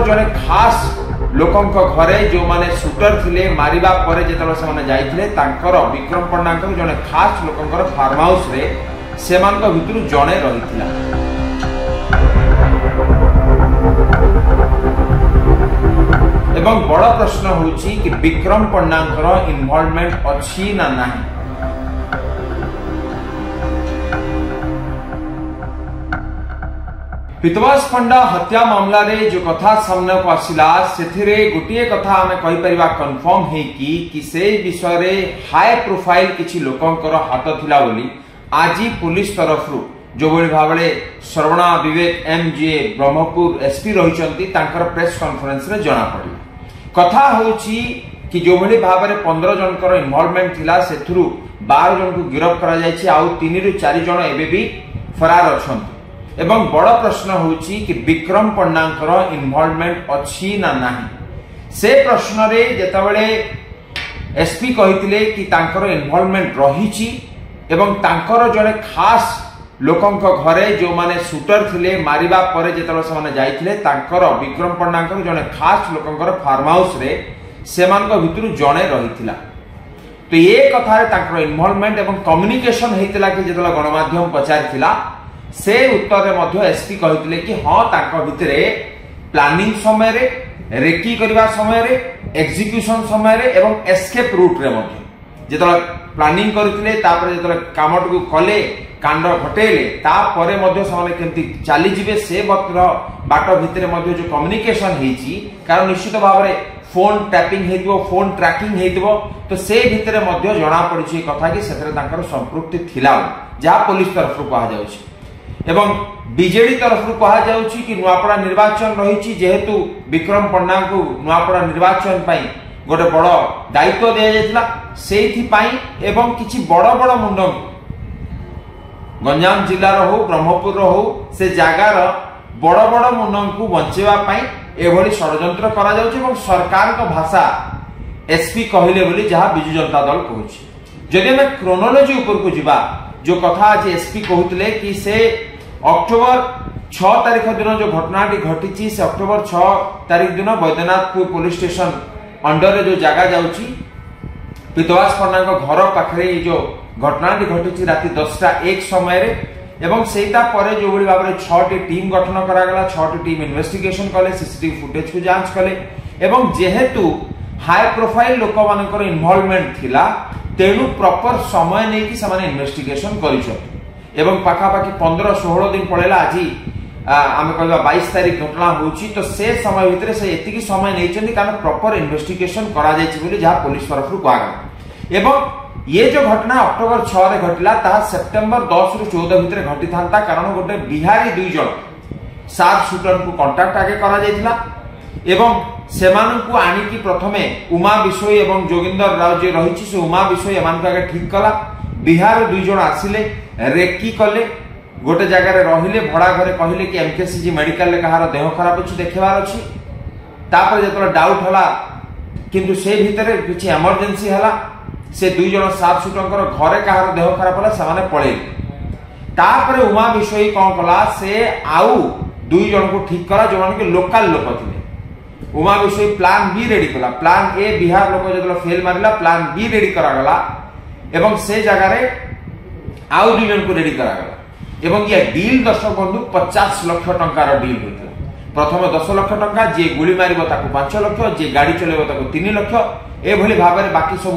जड़े खास लोकों घरे जो माने शूटर थिले मारिबा परे जेतबे से माने जाइथिले तांकर विक्रम पण्डा जड़े खास लोकों फार्म हाउस रे सेमान भितर जड़े रही। एवं बड़ प्रश्न होची कि विक्रम पण्डा इन्वॉल्वमेंट अच्छी ना नहीं। पीतवास पंडा हत्या मामला रे जो कथा सामने को आसिला सेथिरे गोटिए कथा हमें कहि परिबा कंफर्म है कि से विषय रे हाई प्रोफाइल किछि लोकंकर हाथ थिला बोली आज पुलिस तरफ रु जो बड़ी भाबले श्रवणा विवेक एमजे ब्रह्मपुर एसपी रहिचंती तांकर प्रेस कॉन्फ्रेंस रे जणा पड़ी। कथा होची कि जो बड़ी भाबरे 15 जनकर इन्वॉल्वमेंट थिला सेथुरु 12 जन को गिरफ्त करा जायछि आउ 3 रु 4 जन एबे भी फरार अछंती। एवं बड़ प्रश्न होची कि विक्रम पण्डांकर इन्वॉल्वमेंट अच्छी ना नहीं। से प्रश्न रे जेतबेले एसपी कहिथिले कि तांकर इन्वॉल्वमेंट रहिची एवं तांकर जड़े खास लोकों घरे जो माने शूटर थिले मारिबा परे जेतबे से माने जाइथिले तांकर विक्रम पण्डांकर जड़े खास लोकों फार्म हाउस रे सेमान भितर जड़े रही। तो ये कथा तांकर इन्वॉल्वमेंट एवं कम्युनिकेशन हेतिला कि जेतबे गणमाध्यम पचारिथिला से उत्तर मध्य एसपी कहिथिले कि हां तांको भितरे प्लानिंग समय रे रेकी करबा समय रे एग्जीक्यूशन समय रे एवं एस्केप रूट रे मध्य जेतला प्लानिंग करथिले तापर जेतला कामट को कले कांड घटेले तापरे मध्य समाने केमती चाली जिवे से बाट भितरे मध्य जो कम्युनिकेशन हेची कारण निश्चित भाव रे फोन टैपिंग हेतिबो फोन ट्रैकिंग हेतिबो तो से भितरे मध्य जणा पड़िछि कथा कि सेतरे तांकर संपृक्ति थिला जहा पुलिस तरफ रु कहा जाउछि। एवं बीजेडी तरफ कहा जाउछि कि नुआपड़ा निर्वाचन रही जेहेतु विक्रम पण्डा को नुआपड़ा निर्वाचन पाई गोटे बड़ दायित्व दिया जायतिला सेथि पाई एवं किछि बड़ बड़ मुंड गंजाम जिल्लार हो ब्रह्मपुर हो से जगार बड़ बड़ मुंड को बंचेवा पाई एभली षडयंत्र करा जाउछि एवं सरकार को भाषा एसपी कहिले बोली जहा बिजु जनता दल कहूछि। जदि हम क्रोनोलॉजी ऊपर को जिबा जो कथा आज एसपी कहउतले कि से अक्टोबर 6 तारीख दिन जो घटनाटी घटी से अक्टोबर 6 तारीख दिन बैद्यनाथपुर पुलिस स्टेशन अंडर जो जगह जाउची पीतवास पण्डा घर पाखरे जो घटनाटी घटी राति 10:01 समय रे एवं सेटा परे जो बड़ी भाबरे 6टी टीम गठन करा गला 6टी टीम इन्वेस्टिगेशन कले सीसीटीवी फुटेज को जांच कले एवं जेहेतु हाई प्रोफाइल लोक मानकर इन्वॉल्वमेंट थिला तेणु प्रॉपर समय नहीं कि समान इन्वेस्टिगेशन करिछो एवं पाखापाखि 15-16 दिन पड़ेला आज आम कह 22 तारीख घटना होची तो से समय भितर से एतिकी समय नहीं कारण प्रॉपर इन्वेस्टिगेशन करा जायछि बोली जहा पुलिस तरफ रु कहा एवं ये जो घटना अक्टोबर 6 रे घटिला ताहा सेप्टेम्बर 10 रु 14 भितर घटी थांता कारण गोटे बिहारी 2 जण सात शूटर को कांटेक्ट आगे करा जायतिला एवं सेमान को आनी की प्रथमे उमा विषय एवं जोगिंदर राव जे रहिछि से उमा विषय एमान को आगे ठीक कला बिहार 2 जण आसिले रेकी कले गोटे जगह रहिले भड़ा घरे कहले कि एमकेसीजी मेडिकल ले कहार देह खराब अछि देखेबार अछि तापर जेतला डाउट हला किंतु से भीतर किछि इमरजेंसी हला से 2 जण सात शूटरकर घरे कहार देह खराब हला सामाने पळे तापर उमा विषय कोन कला से आउ 2 जण को ठीक करा जो मान के लोकल लोक थिले उमा विषय प्लान बी रेडी कला प्लान ए बिहार लोक जेतला फेल मारिला प्लान बी रेडी करा गला एवं से जगह रे आउ 2 जन को रेडी करा गला एवं ये डील दर्शक बंधु 50 लाख टंकार डील होता प्रथम 10 लाख टंका जे गुली मारिबो ताको 5 लाख जे गाड़ी चलेबो ताको 3 लाख ए भली भाबरे बाकी सब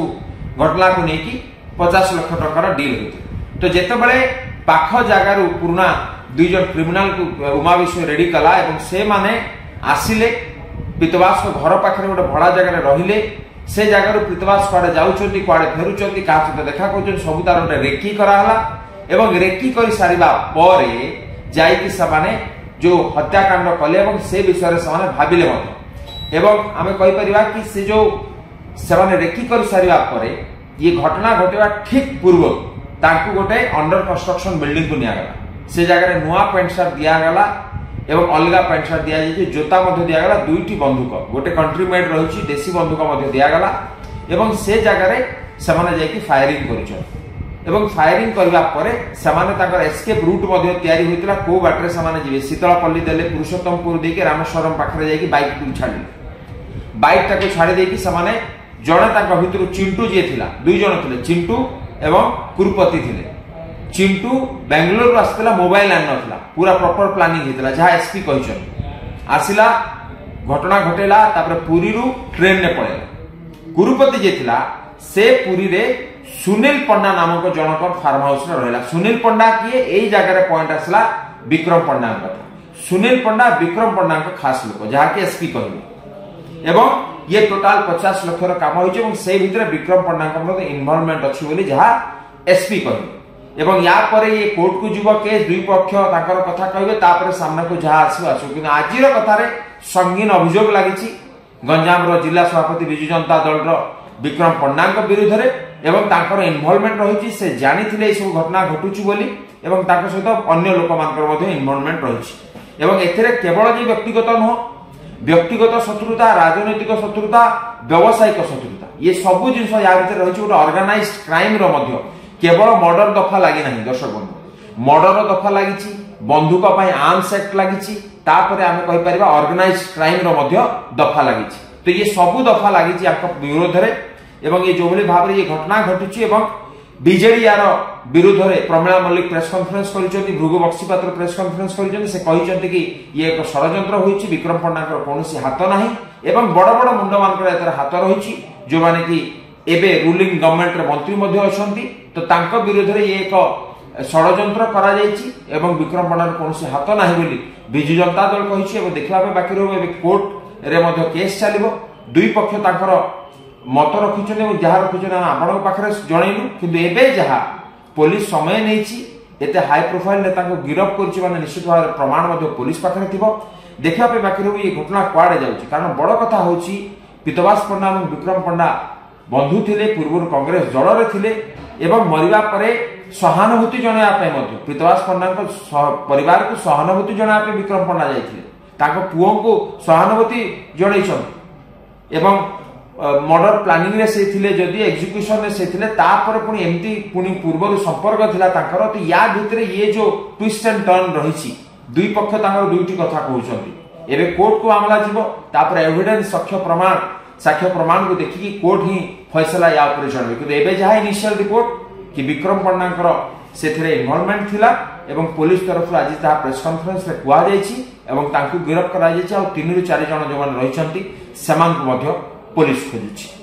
घटना को नेकी 50 लाख टंकार डील होता तो जेतेबेले पाख जगार पुराना 2 जन क्रिमिनल को उमा विषय रेडी कला एवं से माने आसिले पीतवास को घर पाखरे गोटे भड़ा जगह रहिले से जगार पीतवास कुआडे जाउचंती कुआडे फेरुचंती का सहित देखा करचन सब तार गोटे रेकी कराला एवं रेकी कर सारिबा परे जाइकी समाने जो हत्याकांड कले एवं से विषय रे समाने भाबिले मत एवं आमे कहि परिबा कि से जो समाने रेकी कर सारिबा परे ये घटना घटेबा ठीक पूर्व तांकु गोटे अंडर कंस्ट्रक्शन बिल्डिंग को निया गला से जगह रे नुआ पेंट शर्ट दिया गला एवं अलगा पेंट शर्ट दिया जाय जोता मध्ये दिया गला दुईटी बंदूक गोटे कंट्री मेड रहिछि देसी बंदूक मध्ये दिया गला एवं से जगह रे समाने जाय कि फायरिंग करिछ এবং ফায়ারিং করা পরে সেমানে তাଙ୍କର এস্কেপ রুট ମଧ୍ୟ তৈরি হয়েছিল কো বাটরে সেমানে ଯିବେ শীতলপল্লী দেলে পুরুষোত্তমপুর ଦେଇକି রামেশ্বরম পাখরে ଯାଇକି বাইক କୁ ଛାଡ଼ିଲେ বাইকটাকে ছাড়ি ଦେଇକି ସେମାନେ ଜଣେ ତାଙ୍କ ଭିତରୁ ଚିଣ୍ଟୁ ଯିଏ ଥିଲା ଦୁଇ ଜଣ ଥିଲେ ଚିଣ୍ଟୁ ଏବଂ କୁରୁପତି ଥିଲେ ଚିଣ୍ଟୁ ବେଙ୍ଗାଲୁରୁ ଆସିଥିଲା ମୋବାଇଲ ଆଣି ନଥିଲା ପୁରା ପ୍ରପର ପ୍ଲାନିଂ ହେଇଥିଲା ଯାହା ଏସପି କହିଛନ୍ତି ଆସିଲା ଘଟଣା ଘଟେଇଲା ତାପରେ ପୁରୀରୁ ଟ୍ରେନରେ ପଳେଇଲା କୁରୁପତି ଯିଏ ଥିଲା ସେ ପୁରୀରେ ସୁନୀଲ ପଣ୍ଡା ନାମକ ଜଣକ ଫାର୍ମ ହାଉସରେ ରହିଲା ସୁନୀଲ ପଣ୍ଡା କିଏ ଏଇ ଜାଗାରେ ପଏଣ୍ଟ ଆସିଲା ବିକ୍ରମ ପଣ୍ଡାଙ୍କ କଥା ସୁନୀଲ ପଣ୍ଡା ବିକ୍ରମ ପଣ୍ଡାଙ୍କ ଖାସ ଲୋକ ଯାହାକି ଏସପି କହିଲେ এবং ये टोटाल 50 लक्षर काम होइछ এবং সেই ভিতরে বিক্রম পণ্ডাଙ୍କ মধ্যে ইনভলভমেন্ট ଅଛି ବୋଲି যাহা এসপি কহিলে এবং या পরে ये কোর্ট কু যাব কেস দুই পক্ষ তাଙ୍କର কথা কইবে তারপরে সামনে কো যাহা আসিব আসু কিন্তু আজির কথারে সংগীন অভিযোগ লাগিছি গঞ্জাম रो जिला सभापति बिजु जनता दल रो বিক্রম পণ্ডাଙ୍କ বিরুদ্ধে এবং তাଙ୍କର ইনভলভমেন্ট রহিছি সে জানিଥିଲେ এই সব ঘটনা ঘটুছি বলি এবং তাଙ୍କ সহিত অন্য লোকমানଙ୍କର মধ্যে ইনভলভমেন্ট রহিছি এবং এথিরে কেবল যে ব্যক্তিগত নহ व्यक्तिगत शत्रुता राजनैतिक शत्रुता व्यावसायिक शत्रुता ये सब जिन या भीतर रही गोटे ऑर्गेनाइज्ड क्राइम रो मध्य केवल मर्डर दफा लगी ना दर्शक बंधु मर्डर दफा लगी बंधुक आर्म्स एक्ट लगी आम कहीपर ऑर्गेनाइज्ड क्राइम रो मध्य दफा लगी तो ये सब दफा लगी विरोध में ये जो भाव ये घटना घटुची बीजेडी यार विरोध में प्रमिला मल्लिक प्रेस कॉन्फ्रेंस करिसेंती भृगु बक्सीपात्र प्रेस कॉन्फ्रेंस करिसेंती से कहिसेंती कि ये एक षडयंत्र होईची विक्रम पण्डाकर कोनोसी हाथ नाही एवं बड़ बड़ मुंड मानकर एतर हाथ रहिची जो माने कि एबे रूलिंग गवर्नमेंट रे मंत्री मध्ये अछंती तो तांको विरोध रे ये एक षडयंत्र करा जाईची एवं विक्रम पण्डाकर कोनोसी हाथ नाही बोली बिजु जनता दल कहिची एवं देखला पे बाकी रहबो एबे कोर्ट रे मध्ये केस चलिबो दुई पक्ष तांकर मत रखुचन जहाँ रखुचन आपण पाखे जनइलु किंतु एबे जहाँ पुलिस समय नहीं एते हाई प्रोफाइल नेता को गिरफ्त कर निश्चित भाव में प्रमाण पुलिस पाखे थी देखा बाकी रही ये घटना कुआड़े जाऊँगी कारण बड़ कथा हूँ पीतवास पंडा और विक्रम पंडा बंधु थे पूर्व कांग्रेस दल में थे मरवा पर सहानुभूति जनवाई पीतवास पंडा परिवार को सहानुभूति जनवाई विक्रम पंडा जाते पुओं को सहानुभूति जन मर्डर प्लानिंग रे से थिले जदि एग्जीक्यूशन रे से थिले तापर पुनी एमती पुनी पूर्व संपर्क थिला ताकर तो या भितरे ये जो ट्विस्ट एंड टर्न रहिछि दुई पक्ष ताकर दुईटी कथा कहउछंती एबे कोर्ट को मामला जिवो तापर एविडेंस साक्ष्य प्रमाण को देखि कोर्ट ही फैसला या ऊपर जणबे कि एबे जहा इनिशियल रिपोर्ट कि विक्रम पण्डांकर सेथिरे इन्वॉल्वमेंट थिला एवं पुलिस तरफ आज ता प्रेस कॉन्फ्रेंस रे कुआ जायछि एवं तांकु गिरफ्त करा जायछि आ 3 ରୁ 4 जण जो मान रहिछंती समान को मध्य पुलिस खोजुछि।